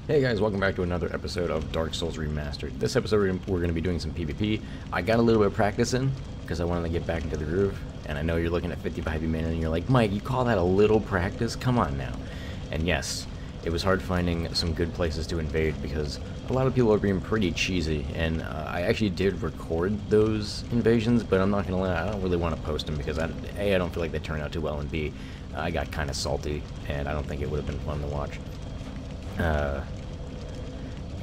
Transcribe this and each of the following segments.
Hey guys, welcome back to another episode of Dark Souls Remastered. This episode we're going to be doing some PvP. I got a little bit of practice in because I wanted to get back into the groove, and I know you're looking at 55 minutes and you're like, Mike, you call that a little practice? Come on now. And yes, it was hard finding some good places to invade because a lot of people are being pretty cheesy, and I actually did record those invasions, but I'm not going to lie, I don't really want to post them because A, I don't feel like they turned out too well, and B, I got kind of salty, and I don't think it would have been fun to watch. Because,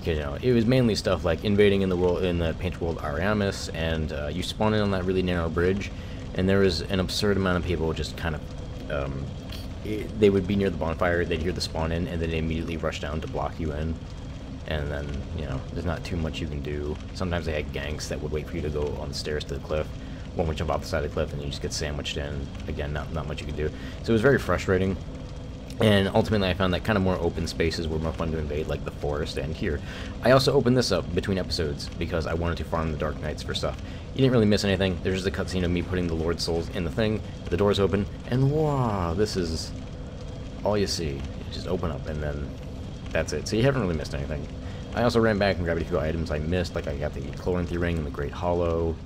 you know, it was mainly stuff like invading in the painted world Ariamis, and you spawn in on that really narrow bridge, and there was an absurd amount of people just kind of, they would be near the bonfire, they'd hear the spawn in, and then they immediately rush down to block you in, and then, you know, there's not too much you can do. Sometimes they had ganks that would wait for you to go on the stairs to the cliff. One would jump off the side of the cliff, and you just get sandwiched in. Again, not much you can do. So it was very frustrating. And ultimately I found that kind of more open spaces were more fun to invade, like the forest and here. I also opened this up between episodes because I wanted to farm the Dark Knights for stuff. You didn't really miss anything. There's just a cutscene of me putting the Lord Souls in the thing, the doors open, and wow, this is all you see. You just open up and then that's it. So you haven't really missed anything. I also ran back and grabbed a few items I missed, like I got the Chloranthy Ring and the Great Hollow,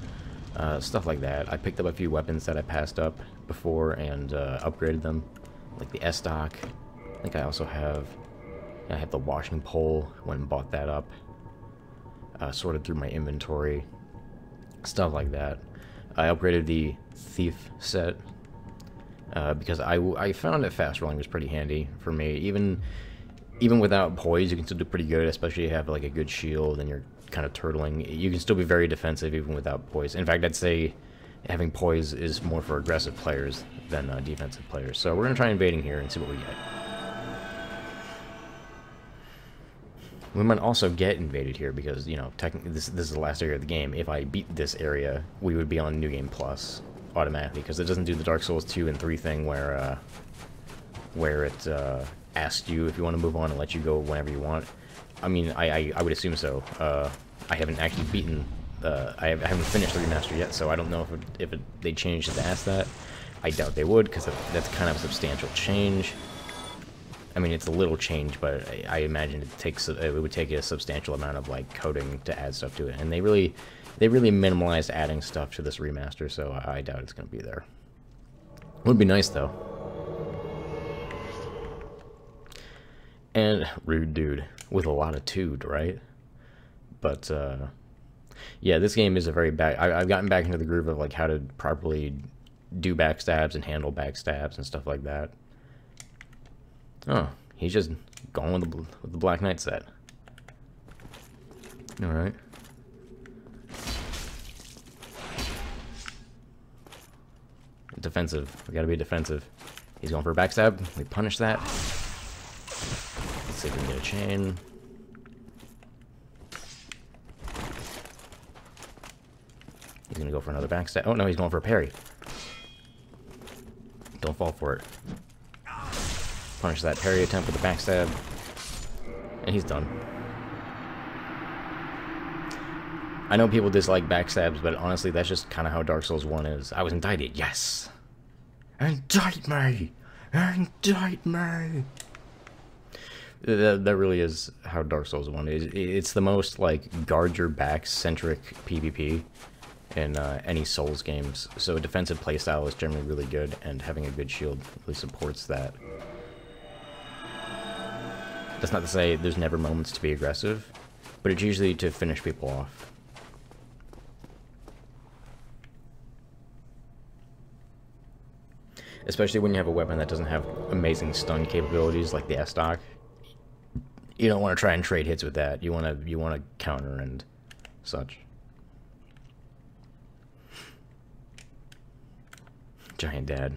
stuff like that. I picked up a few weapons that I passed up before and upgraded them. Like the S-Stock. I think I also have... I have the washing pole. Went and bought that up. Sorted through my inventory. Stuff like that. I upgraded the Thief set. Because I found that fast rolling was pretty handy for me. Even without poise, you can still do pretty good. Especially if you have like a good shield and you're kind of turtling. You can still be very defensive even without poise. In fact, I'd say having poise is more for aggressive players than defensive players. So we're going to try invading here and see what we get. We might also get invaded here because, you know, technically this is the last area of the game. If I beat this area, we would be on New Game Plus automatically because it doesn't do the Dark Souls 2 and 3 thing where it asks you if you want to move on and let you go whenever you want. I mean, I would assume so. I haven't actually beaten... I haven't finished the remaster yet, so I don't know if they changed it to ask that. I doubt they would, because that's kind of a substantial change. I mean, it's a little change, but I imagine it would take a substantial amount of like coding to add stuff to it, and they really minimalized adding stuff to this remaster, so I doubt it's going to be there. Would be nice though. And rude dude with a lot of tood, right? But yeah, this game is a very bad... I've gotten back into the groove of like how to properly do backstabs and handle backstabs and stuff like that. Oh, he's just going with the Black Knight set. Alright. Defensive. We gotta be defensive. He's going for a backstab. We punish that. Let's see if we can get a chain. He's gonna go for another backstab. Oh no, he's going for a parry. Don't fall for it. Punish that parry attempt with the backstab. And he's done. I know people dislike backstabs, but honestly, that's just kind of how Dark Souls 1 is. I was indicted, yes! Indict me! Indict me! That really is how Dark Souls 1 is. It's the most, like, guard-your-back-centric PvP in any Souls games, so a defensive playstyle is generally really good, and having a good shield really supports that. That's not to say there's never moments to be aggressive, but it's usually to finish people off. Especially when you have a weapon that doesn't have amazing stun capabilities like the S-Stock. You don't want to try and trade hits with that. You want to counter and such. Giant dad.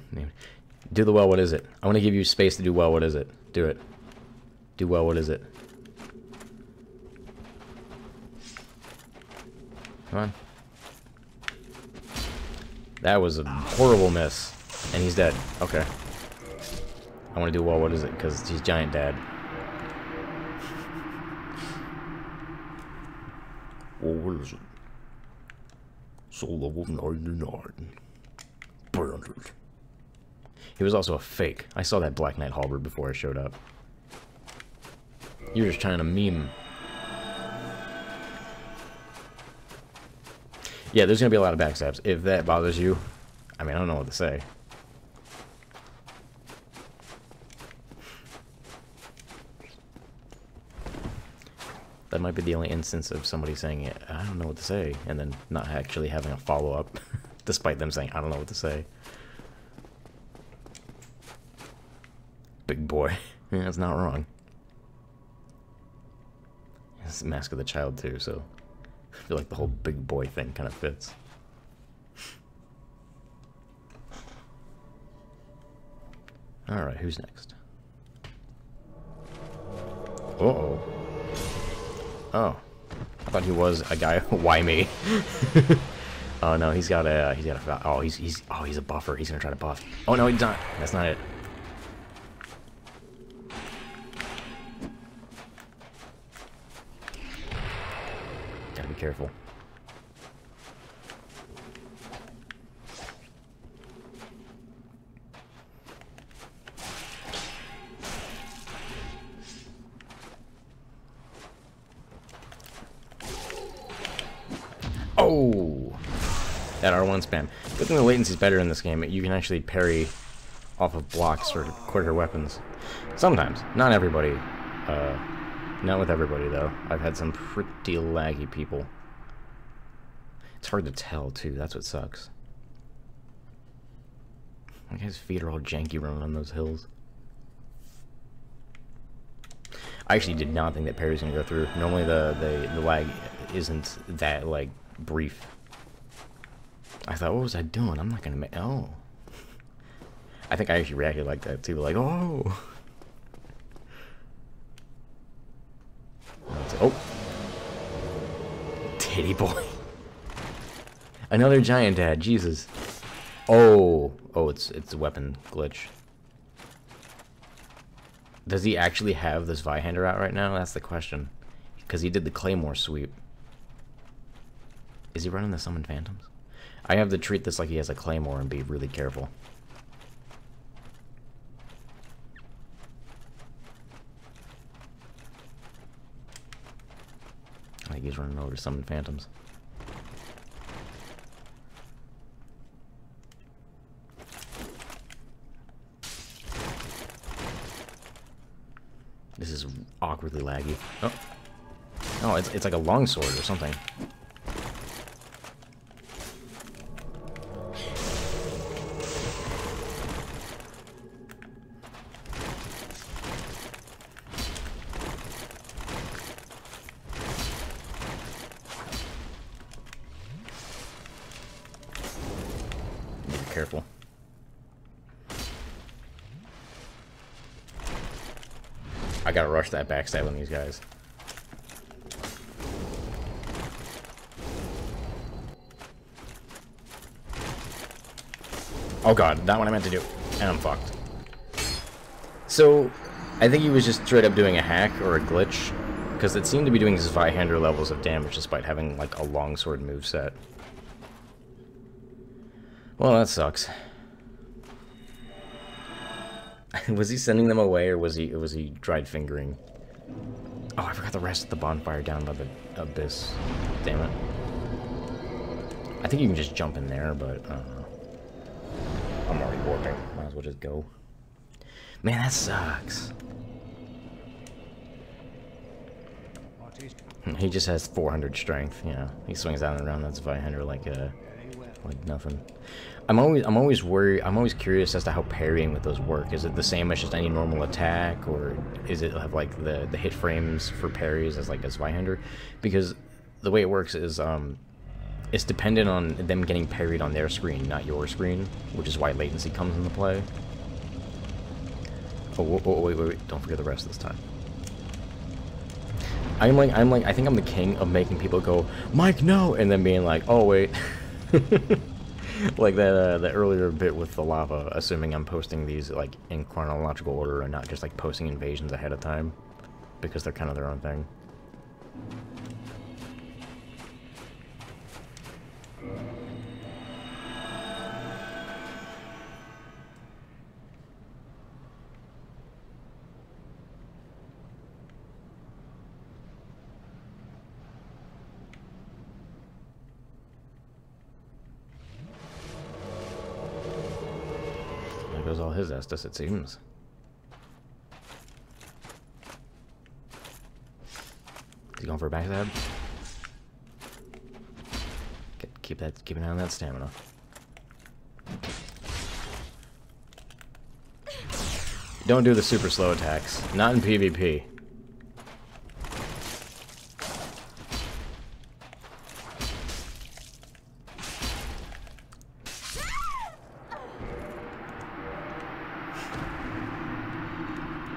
Do the well, what is it? I want to give you space to do well, what is it? Do it. Do well, what is it? Come on. That was a horrible miss. And he's dead. Okay. I want to do well, what is it? Because he's giant dad. Oh, what is it? Soul level 99. Branded. He was also a fake. I saw that Black Knight halberd before I showed up. You're just trying to meme. Yeah, there's gonna be a lot of backstabs. If that bothers you, I mean, I don't know what to say. That might be the only instance of somebody saying, I don't know what to say, and then not actually having a follow-up, despite them saying, I don't know what to say. Big boy. Yeah, that's not wrong. It's Mask of the Child, too, so I feel like the whole big boy thing kind of fits. Alright, who's next? Uh-oh. Oh. I thought he was a guy. Why me? Oh no, he's got a oh, he's a buffer. He's gonna try to buff. Oh no, he's not. That's not it. Gotta be careful. Oh! That R1 spam. Good thing the latency's better in this game. You can actually parry off of blocks or quicker weapons. Sometimes. Not everybody. Not with everybody, though. I've had some pretty laggy people. It's hard to tell, too. That's what sucks. My guy's feet are all janky running on those hills. I actually did not think that parry's gonna go through. Normally the lag isn't that, like, brief. I thought, what was I doing? I'm not gonna make. Oh. I think I actually reacted like that too, like, oh. Oh. Titty boy. Another giant dad, Jesus. Oh. Oh, it's a weapon glitch. Does he actually have this Zweihander out right now? That's the question. Because he did the Claymore sweep. Is he running the Summoned Phantoms? I have to treat this like he has a Claymore and be really careful. I think he's running over Summoned Phantoms. This is awkwardly laggy. Oh, oh, it's like a longsword or something. Be careful. I gotta rush that backstab on these guys. Oh god, not what I meant to do. And I'm fucked. So, I think he was just straight up doing a hack or a glitch, because it seemed to be doing Zweihander levels of damage despite having, like, a longsword moveset. Well, that sucks. Was he sending them away, or was he dried fingering? Oh, I forgot the rest of the bonfire down by the abyss. Damn it. I think you can just jump in there, but I don't know. I'm already warping. Might as well just go. Man, that sucks. He just has 400 strength. Yeah, he swings down and around that Zweihander like nothing. I'm always worried. I'm always curious as to how parrying with those work. Is it the same as just any normal attack, or is it have like the hit frames for parries as like a Zweihander? Because the way it works is it's dependent on them getting parried on their screen, not your screen, which is why latency comes into play. Oh, wait! Don't forget the rest this time. I think I'm the king of making people go, Mike, no, and then being like, oh wait. Like that earlier bit with the lava, assuming I'm posting these like in chronological order and not just like posting invasions ahead of time, because they're kind of their own thing. shows all his Estus, it seems. Is he going for a backstab? Keep an eye on that stamina. Don't do the super slow attacks. Not in PvP.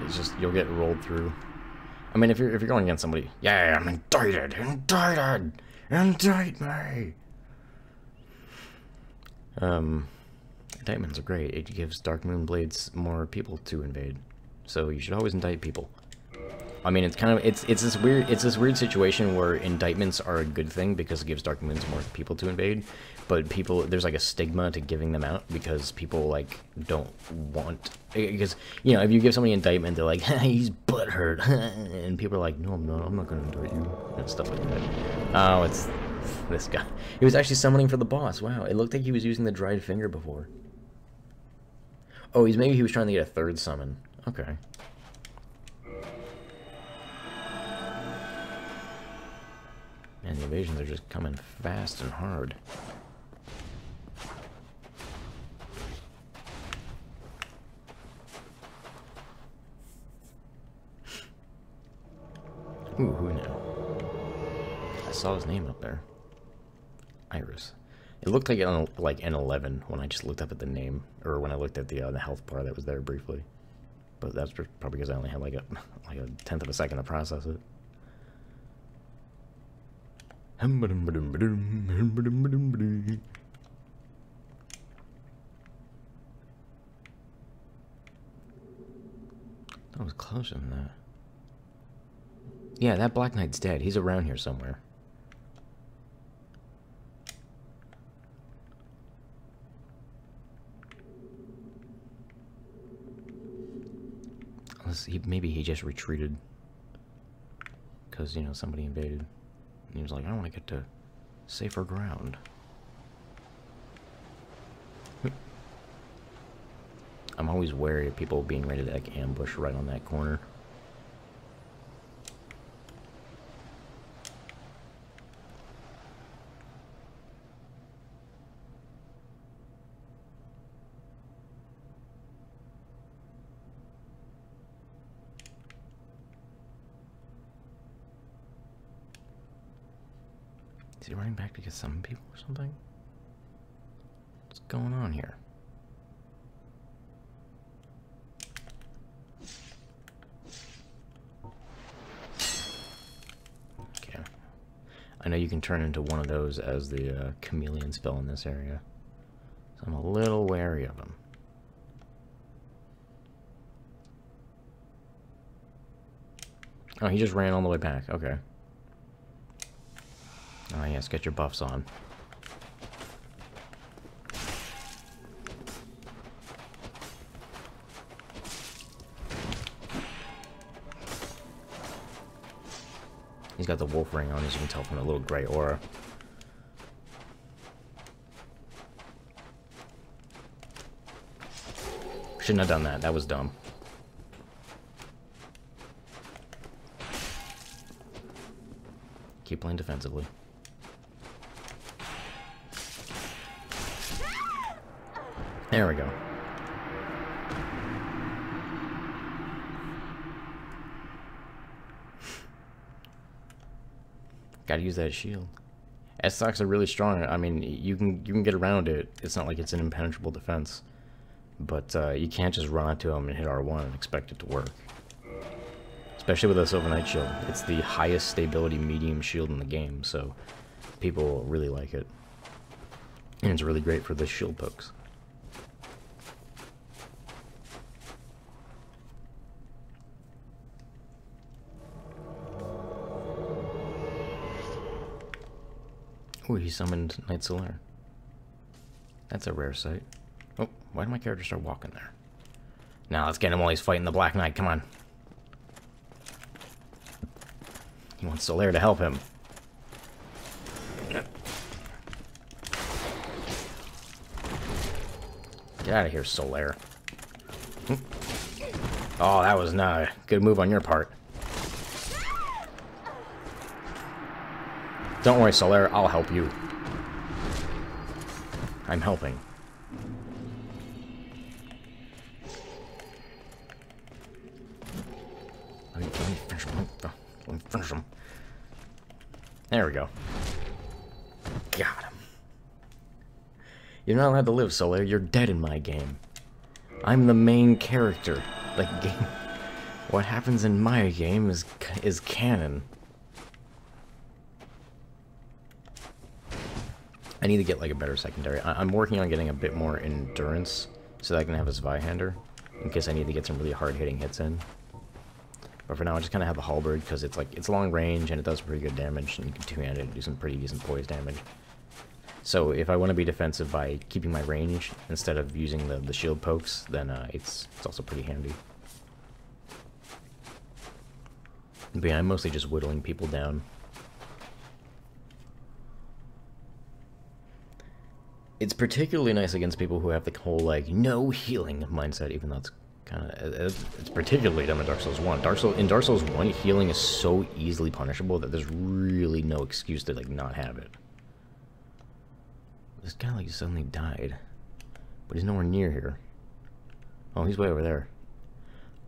It's just, you'll get rolled through. I mean, if you're going against somebody, yeah, I'm indicted, indict me. Indictments are great. It gives Dark Moon Blades more people to invade, so you should always indict people. I mean, it's kind of it's this weird situation where indictments are a good thing because it gives Dark Moons more people to invade, but there's like a stigma to giving them out because people like don't want, because you know, if you give somebody an indictment, they're like, he's butthurt, and people are like, no, I'm not gonna indict you, and stuff like that. Oh, it's this guy. He was actually summoning for the boss. Wow, it looked like he was using the dried finger before. Oh, maybe he was trying to get a third summon. Okay. Man, the invasions are just coming fast and hard. Ooh, who knew? I saw his name up there. Iris. It looked like an 11 when I just looked up at the name, or when I looked at the health bar that was there briefly. But that's probably because I only had like a tenth of a second to process it. That was closer than that. Yeah, that Black Knight's dead. He's around here somewhere. Maybe he just retreated. Because, you know, somebody invaded. And he was like, I want to get to safer ground. I'm always wary of people being ready to like ambush right on that corner. Is he running back to get some people or something? What's going on here? Okay. I know you can turn into one of those as the chameleon spell in this area. So I'm a little wary of him. Oh, he just ran all the way back. Okay. Oh yes, get your buffs on. He's got the wolf ring on, as you can tell from the little gray aura. Shouldn't have done that. That was dumb. Keep playing defensively. There we go. Gotta use that shield. S-stocks are really strong. I mean, you can get around it. It's not like it's an impenetrable defense. But you can't just run onto them and hit R1 and expect it to work. Especially with a Silver Knight shield. It's the highest stability medium shield in the game, so people really like it. And it's really great for the shield pokes. Ooh, he summoned Knight Solaire. That's a rare sight. Oh, why did my character start walking there? Now let's get him while he's fighting the Black Knight. Come on. He wants Solaire to help him. Get out of here, Solaire. Oh, that was not a good move on your part. Don't worry, Solaire, I'll help you. I'm helping. Let me finish him. Let me finish him. There we go. Got him. You're not allowed to live, Solaire. You're dead in my game. I'm the main character. Like, game. What happens in my game is canon. I need to get like a better secondary. I'm working on getting a bit more endurance so that I can have a Zweihander in case I need to get some really hard-hitting hits in. But for now, I just kind of have the halberd because it's long range and it does pretty good damage, and you can two-hand it and do some pretty decent poise damage. So if I want to be defensive by keeping my range instead of using the shield pokes, then it's also pretty handy. But yeah, I'm mostly just whittling people down. It's particularly nice against people who have the whole, like, no healing mindset, even though it's kind of... It's particularly dumb in Dark Souls 1. In Dark Souls 1, healing is so easily punishable that there's really no excuse to, like, not have it. This guy, like, suddenly died. But he's nowhere near here. Oh, he's way over there.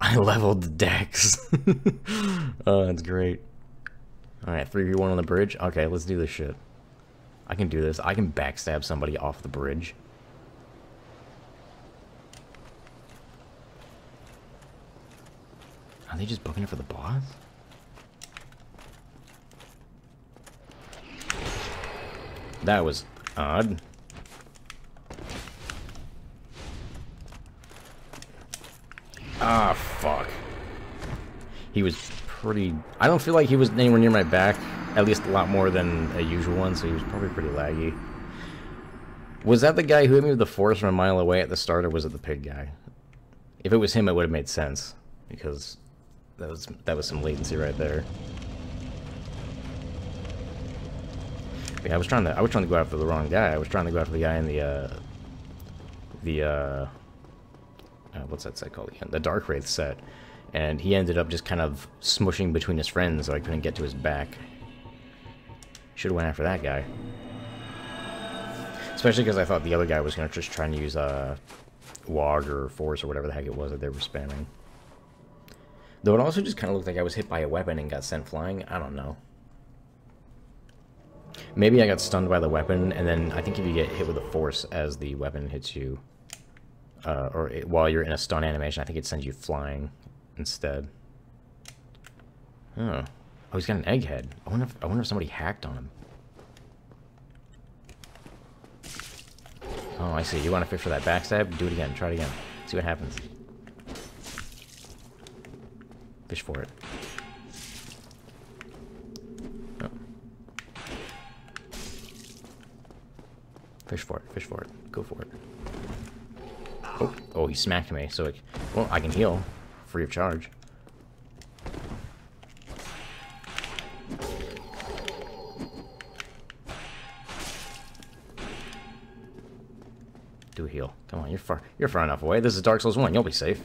I leveled the dex. Oh, that's great. Alright, 3v1 on the bridge? Okay, let's do this shit. I can do this. I can backstab somebody off the bridge. Are they just booking it for the boss? That was odd. Ah, fuck. He was pretty... I don't feel like he was anywhere near my back. At least a lot more than a usual one, so he was probably pretty laggy. Was that the guy who hit me with the force from a mile away at the start, or was it the pig guy? If it was him, it would have made sense, because that was some latency right there. But yeah, I was trying to go after the wrong guy. I was trying to go after the guy in what's that set called again? The Dark Wraith set, and he ended up just kind of smushing between his friends, so I couldn't get to his back. Should've went after that guy. Especially because I thought the other guy was gonna just try and use WOG or Force or whatever the heck it was that they were spamming. Though it also just kind of looked like I was hit by a weapon and got sent flying. I don't know. Maybe I got stunned by the weapon, and then I think if you get hit with a Force as the weapon hits you, while you're in a stun animation, I think it sends you flying instead. Oh. Oh, he's got an egghead. I wonder if somebody hacked on him. Oh, I see. You want to fish for that backstab? Do it again. Try it again. See what happens. Fish for it. Oh. Fish for it. Fish for it. Go for it. Oh, he smacked me. So, well, I can heal. Free of charge. Do a heal. Come on, you're far enough away. This is Dark Souls 1. You'll be safe.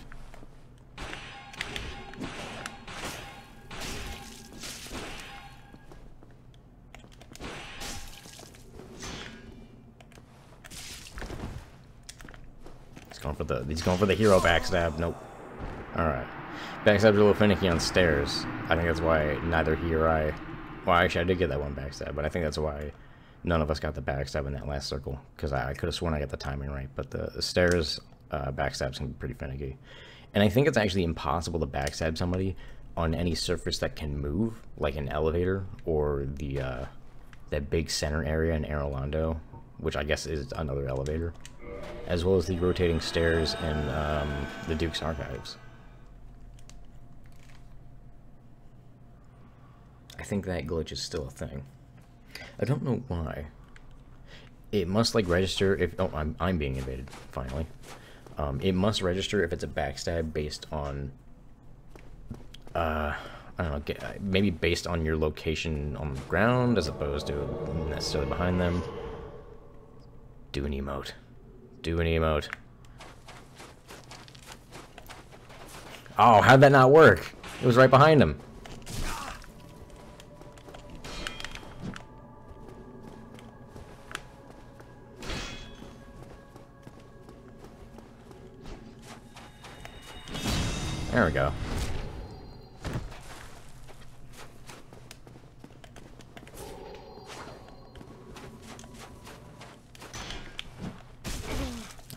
He's going for the hero backstab. Nope. Alright. Backstab's a little finicky on stairs. I think that's why neither he or I... Well, actually, I did get that one backstab, but I think that's why none of us got the backstab in that last circle. Because I could have sworn I got the timing right. But the stairs backstabs can be pretty finicky. And I think it's actually impossible to backstab somebody on any surface that can move, like an elevator or that big center area in Arolando, which I guess is another elevator, as well as the rotating stairs in the Duke's Archives. I think that glitch is still a thing. I don't know why. It must like register if... Oh, I'm being invaded, finally. It must register if it's a backstab based on... I don't know, maybe based on your location on the ground as opposed to necessarily behind them. Do an emote. Do an emote. Oh, how'd that not work? It was right behind him. There we go.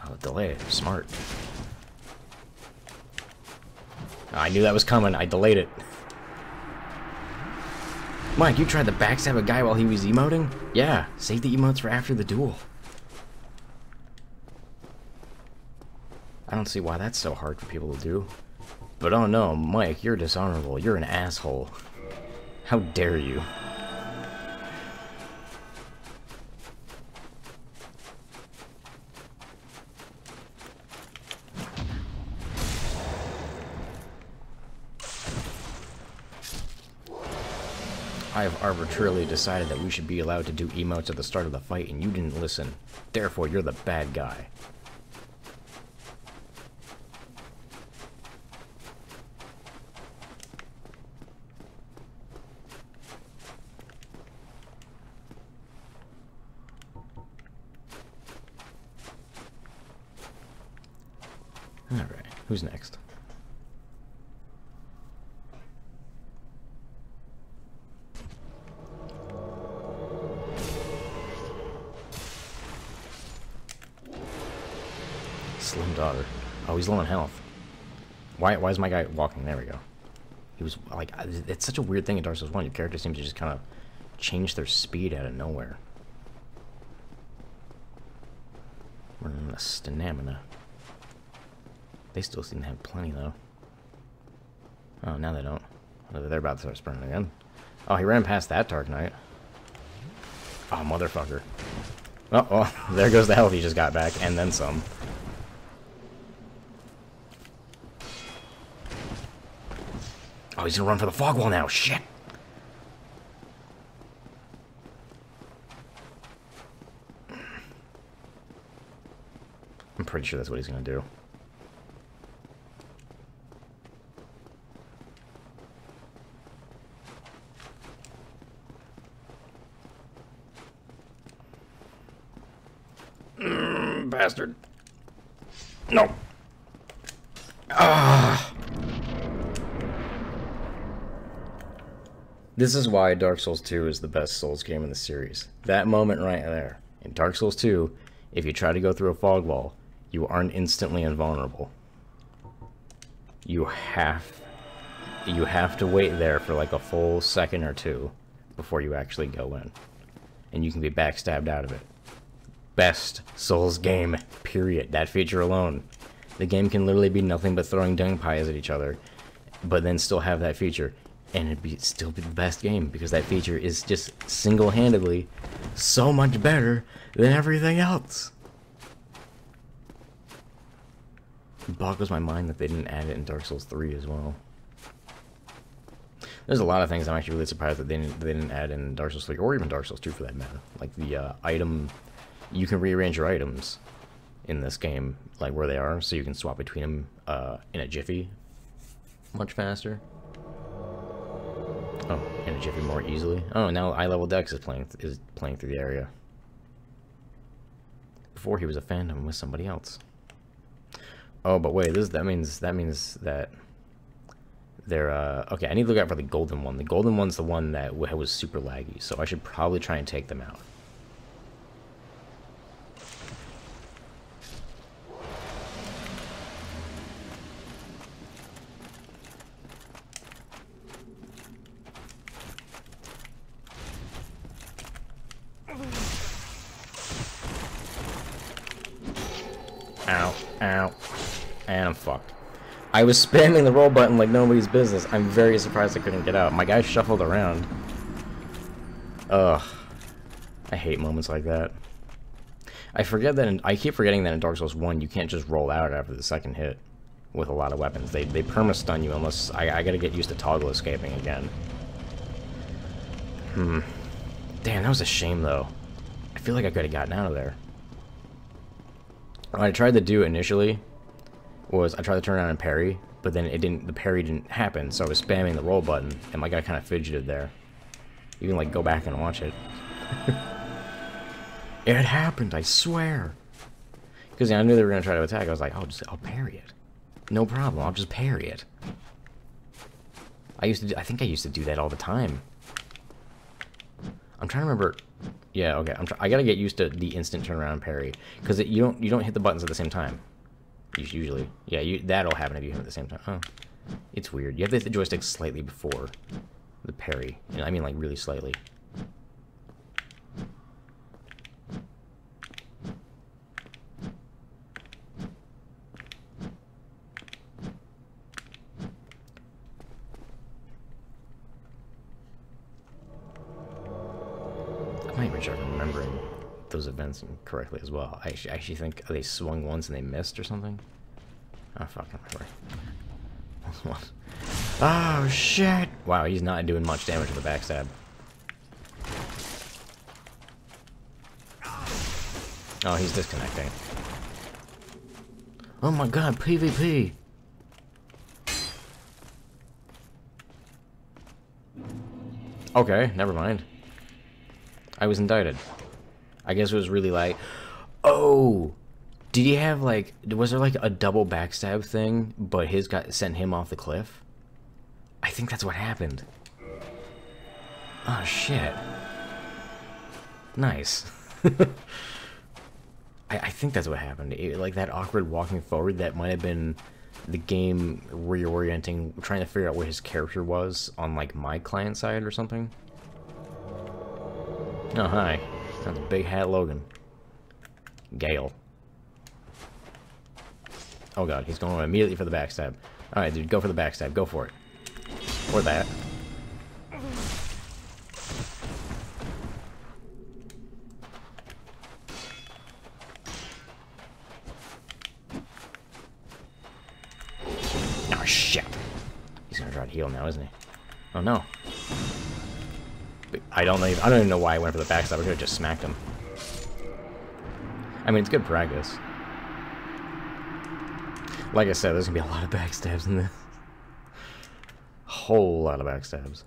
Oh, delay it. Smart. Oh, I knew that was coming. I delayed it. Mike, you tried to backstab a guy while he was emoting? Yeah, save the emotes for after the duel. I don't see why that's so hard for people to do. But oh no, Mike, you're dishonorable. You're an asshole. How dare you? I have arbitrarily decided that we should be allowed to do emotes at the start of the fight, and you didn't listen. Therefore, you're the bad guy. Alright, who's next? Slim daughter. Oh, he's low on health. Why is my guy walking? There we go. He was like, it's such a weird thing in Dark Souls 1. Your character seems to just kind of change their speed out of nowhere. Running the stamina. They still seem to have plenty though. Oh, now they don't. They're about to start sprinting again. Oh, he ran past that Dark Knight. Oh, motherfucker. Oh, well, there goes the health he just got back, and then some. Oh, he's gonna run for the fog wall now. Shit. I'm pretty sure that's what he's gonna do. Bastard. No. Ah. This is why Dark Souls 2 is the best Souls game in the series. That moment right there. In Dark Souls 2, if you try to go through a fog wall, you aren't instantly invulnerable. You have to wait there for like a full second or two before you actually go in. And you can be backstabbed out of it. Best Souls game, period. That feature alone. The game can literally be nothing but throwing dung pies at each other, but then still have that feature. And it'd still be the best game, because that feature is just single-handedly so much better than everything else. It boggles my mind that they didn't add it in Dark Souls 3 as well. There's a lot of things I'm actually really surprised that they didn't add in Dark Souls 3, or even Dark Souls 2 for that matter. Like the item, you can rearrange your items in this game, like where they are, so you can swap between them in a jiffy much faster. Oh, in a jiffy more easily. Oh, now eye level Dex is playing through the area. Before he was a phantom with somebody else. Oh, but wait, that means that they're okay. I need to look out for the golden one. The golden one's the one that was super laggy, so I should probably try and take them out. Ow, ow, and I'm fucked. I was spamming the roll button like nobody's business. I'm very surprised I couldn't get out. My guy shuffled around. Ugh. I hate moments like that. I keep forgetting that in Dark Souls 1 you can't just roll out after the second hit with a lot of weapons. They perma-stun you unless... I gotta get used to toggle escaping again. Damn, that was a shame though. I feel like I could have gotten out of there. What I tried to do initially was I tried to turn around and parry, but then it didn't. The parry didn't happen, so I was spamming the roll button, and my guy kind of fidgeted there. You can like go back and watch it. It happened, I swear. Because I knew they were gonna try to attack. I was like, I'll parry it. No problem. I'll just parry it. I think I used to do that all the time. I'm trying to remember. Yeah, okay. I gotta get used to the instant turnaround parry because you don't hit the buttons at the same time. Usually, yeah, that'll happen if you hit them at the same time. Oh, it's weird. You have to hit the joystick slightly before the parry, and I mean like really slightly. I'm not even sure I'm remembering those events correctly as well. I actually think they swung once and they missed or something. Oh, fuck, I don't remember. Oh, shit! Wow, he's not doing much damage with the backstab. Oh, he's disconnecting. Oh my god, PvP! Okay, never mind. I was indicted. I guess it was really like... Oh! Did he have, like... Was there, like, a double backstab thing, but his sent him off the cliff? I think that's what happened. Oh, shit. Nice. I think that's what happened. Like, that awkward walking forward, that might have been the game reorienting, trying to figure out where his character was on, like, my client side or something. Oh, hi. That's a big hat Logan. Gale. Oh god, he's going immediately for the backstab. Alright, dude, go for the backstab. Go for it. Or that. Oh, shit. He's gonna try to heal now, isn't he? Oh, no. I don't even know why I went for the backstab. I could have just smacked him. I mean, it's good practice. Like I said, there's gonna be a lot of backstabs in this. A whole lot of backstabs.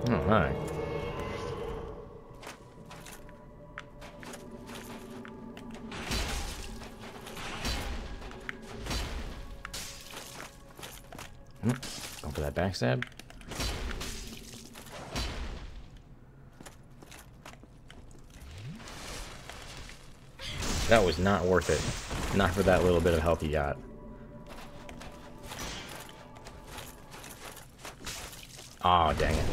Oh, hi. Go for that backstab. That was not worth it. Not for that little bit of health you got. Oh, dang it.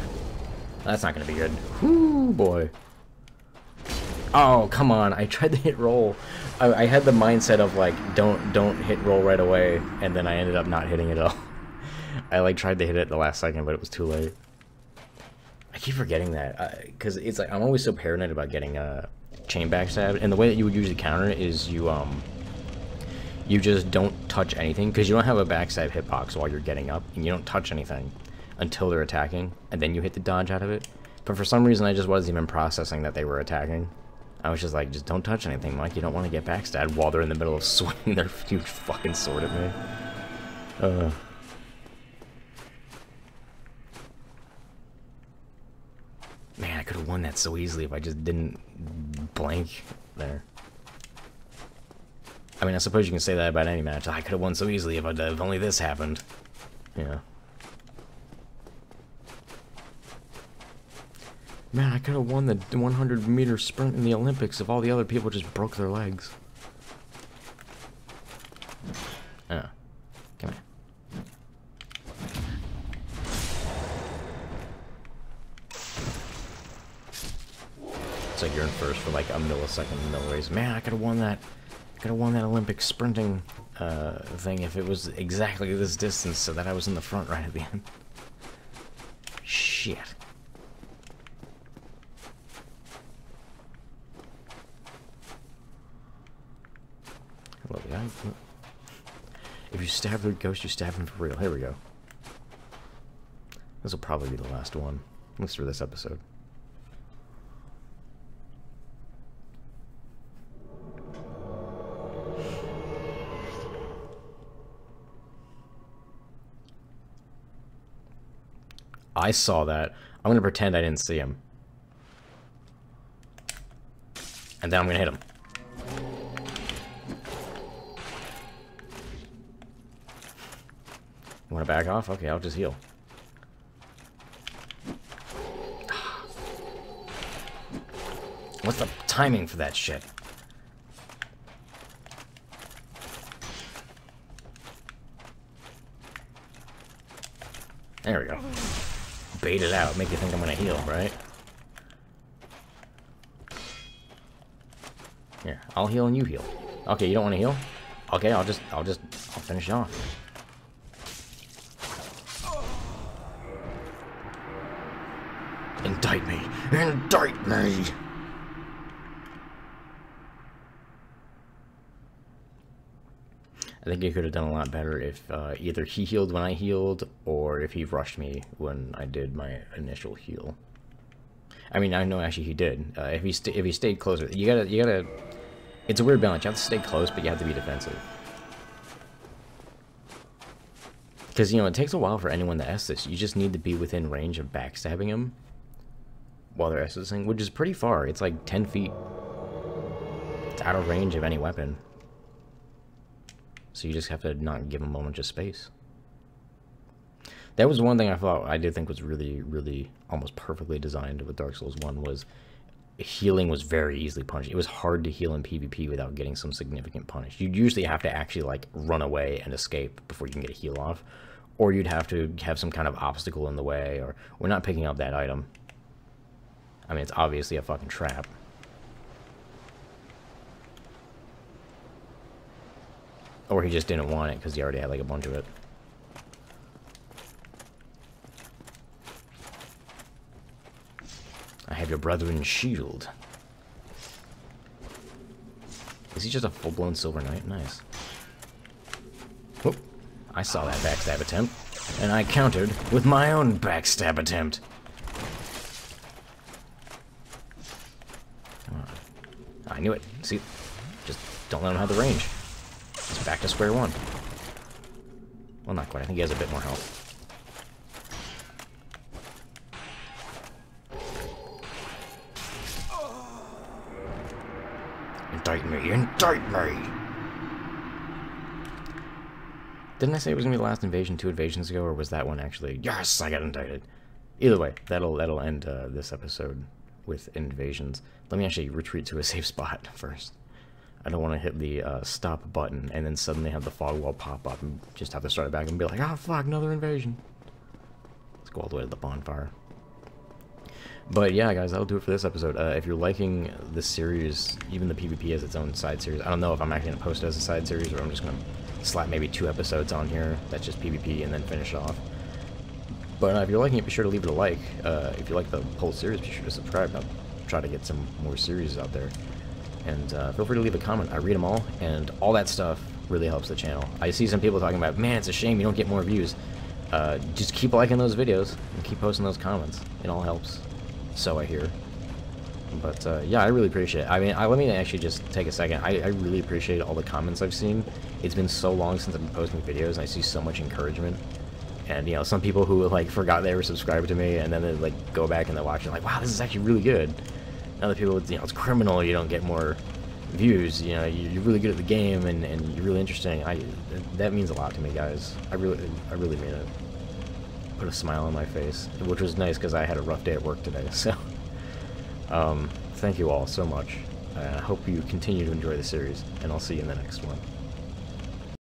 That's not gonna be good. Whoo, boy. Oh, come on. I tried to hit roll. I had the mindset of, like, don't hit roll right away, and then I ended up not hitting it at all. I, like, tried to hit it at the last second, but it was too late. I keep forgetting that, because it's like, I'm always so paranoid about getting chain backstab, and the way that you would usually counter it is you just don't touch anything, because you don't have a backstab hitbox while you're getting up, and you don't touch anything until they're attacking, and then you hit the dodge out of it. But for some reason, I just wasn't even processing that they were attacking. I was just like, just don't touch anything, Mike. You don't want to get backstabbed while they're in the middle of swinging their huge fucking sword at me. Man, I could have won that so easily if I just didn't blank there. I mean, I suppose you can say that about any match. I could have won so easily if only this happened. Yeah. Man, I could have won the 100-meter sprint in the Olympics if all the other people just broke their legs. Oh. Come here. It's like you're in first for like a millisecond in the middle race. Man, I could have won that. Could have won that Olympic sprinting thing if it was exactly this distance so that I was in the front right at the end. Shit. Hello, guy. If you stab the ghost, you stab him for real. Here we go. This will probably be the last one. At least for this episode. I saw that. I'm gonna pretend I didn't see him. And then I'm gonna hit him. You wanna back off? Okay, I'll just heal. What's the timing for that shit? There we go. Bait it out, make you think I'm gonna heal, right? Here, I'll heal and you heal. Okay, you don't want to heal? Okay, I'll finish it off. Indict me! Indict me! I think he could have done a lot better if either he healed when I healed, or if he rushed me when I did my initial heal. I mean, I know actually he did. If he stayed closer, you gotta. It's a weird balance. You have to stay close, but you have to be defensive. Because you know it takes a while for anyone to S this. You just need to be within range of backstabbing him while they're S-ing, which is pretty far. It's like 10 feet. It's out of range of any weapon. So you just have to not give them a moment of space. That was one thing I did think was really, really almost perfectly designed with Dark Souls 1 was healing was very easily punished. It was hard to heal in PvP without getting some significant punish. You'd usually have to actually like run away and escape before you can get a heal off. Or you'd have to have some kind of obstacle in the way, or we're not picking up that item. I mean, it's obviously a fucking trap. Or he just didn't want it because he already had like a bunch of it. I have your brethren's shield. Is he just a full-blown Silver Knight? Nice. Whoop. I saw that backstab attempt, and I countered with my own backstab attempt. I knew it. See, just don't let him have the range. It's back to square one. Well, not quite. I think he has a bit more health. Indict me! Indict me! Didn't I say it was gonna be the last invasion 2 invasions ago, or was that one actually? Yes, I got indicted. Either way, that'll end this episode with invasions. Let me actually retreat to a safe spot first. I don't want to hit the stop button and then suddenly have the fog wall pop up and just have to start it back and be like, oh fuck, another invasion. Let's go all the way to the bonfire. But yeah, guys, that'll do it for this episode. If you're liking this series, even the PvP has its own side series. I don't know if I'm actually going to post it as a side series or I'm just going to slap maybe 2 episodes on here. That's just PvP and then finish off. But if you're liking it, be sure to leave it a like. If you like the whole series, be sure to subscribe. I'll try to get some more series out there. And feel free to leave a comment. I read them all, and all that stuff really helps the channel. I see some people talking about, man, it's a shame you don't get more views. Just keep liking those videos and keep posting those comments. It all helps. So I hear. But yeah, I really appreciate it. I mean, let me actually just take a second. I really appreciate all the comments I've seen. It's been so long since I've been posting videos, and I see so much encouragement. And, you know, some people who, like, forgot they were subscribed to me, and then they, like, go back and they watch it, like, wow, this is actually really good. Other people, you know, it's criminal you don't get more views. You know, you're really good at the game, and you're really interesting. That means a lot to me, guys. I really mean it. Put a smile on my face, which was nice because I had a rough day at work today. So, thank you all so much. I hope you continue to enjoy the series, and I'll see you in the next one.